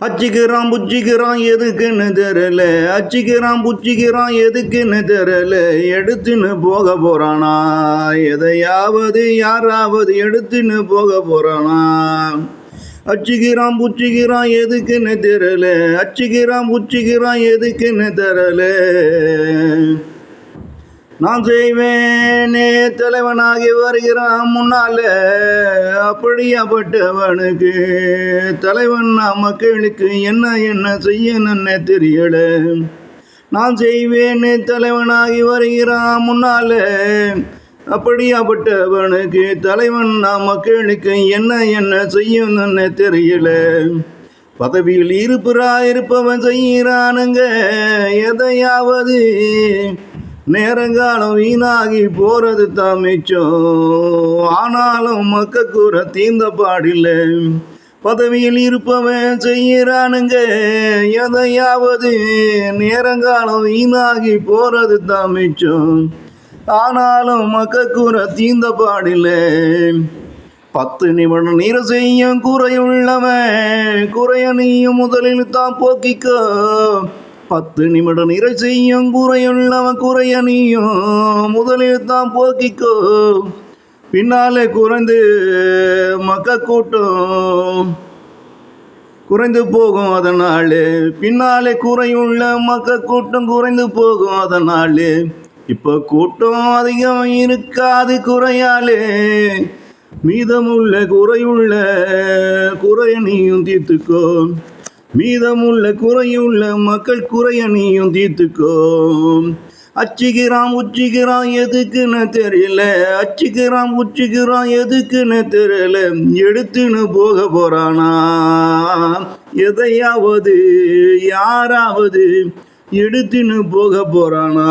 அச்சிக்கிறான் புச்சிக்கிறான் எதுக்குன்னு தெரியல, அச்சிக்கிறான் புச்சிக்கிறான் எதுக்குன்னு தெரியல, எடுத்துன்னு போக போறானா, எதையாவது யாராவது எடுத்துன்னு போக போறானா. அச்சிக்கிறான் புச்சிக்கிறான் எதுக்குன்னு தெரியல, அச்சிக்கிறான் புச்சிக்கிறான் எதுக்குன்னு தெரியல. நான் செய்வேனே தலைவனாகி வருகிறான் முன்னால, அப்படியாப்பட்டவனுக்கு தலைவன் மக்களுக்கு என்ன என்ன செய்யணும்னு தெரியல. நான் செய்வேனே தலைவனாகி வருகிறான் முன்னால, அப்படியாப்பட்டவனுக்கு தலைவன் மக்களுக்கு என்ன என்ன செய்யணும்னு தெரியல. பதவியில் இருப்பவன் செய்கிறானுங்க எதையாவது, நேரங்காலம் வீணாகி போறது தான் மிச்சம், ஆனாலும் மக்கக்கூற தீர்ந்த பாடில்லை. பதவியில் இருப்பவன் செய்கிறானுங்க எதையாவது, நேரங்காலம் வீணாகி போறது தான் மிச்சம், ஆனாலும் மக்கக்கூற தீர்ந்த பாடில்லை. 10 நிமிடம் நீர செய்யும் குறையுள்ளவன், குறைய நீயும் முதலில் தான் போக்கிக்கோ. 10 நிமிடம் நிறை செய்யும் குறையுள்ளவன், குறைய நீயும் முதலில் தான் போக்கிக்கோ. பின்னாலே குறைந்து கூட்டம் குறைந்து போகும் அதனாலே, பின்னாலே குறையுள்ள கூட்டம் குறைந்து போகும் அதனாலே. இப்போ கூட்டம் அதிகம் இருக்காது குறையாலே, மீதமுள்ள குறைய நீயும் தீர்த்துக்கோ. மீதமுள்ள குறையுள்ள மக்கள் குறைய நீயும் தீர்த்துக்கோ. அச்சிக்கிறான் உச்சிக்கிறான் எதுக்குன்னு தெரியல, அச்சிக்கிறான் உச்சிக்கிறான் எதுக்குன்னு தெரியல, எடுத்துன்னு போக போறானா, எதையாவது யாராவது எடுத்துன்னு போக போறானா.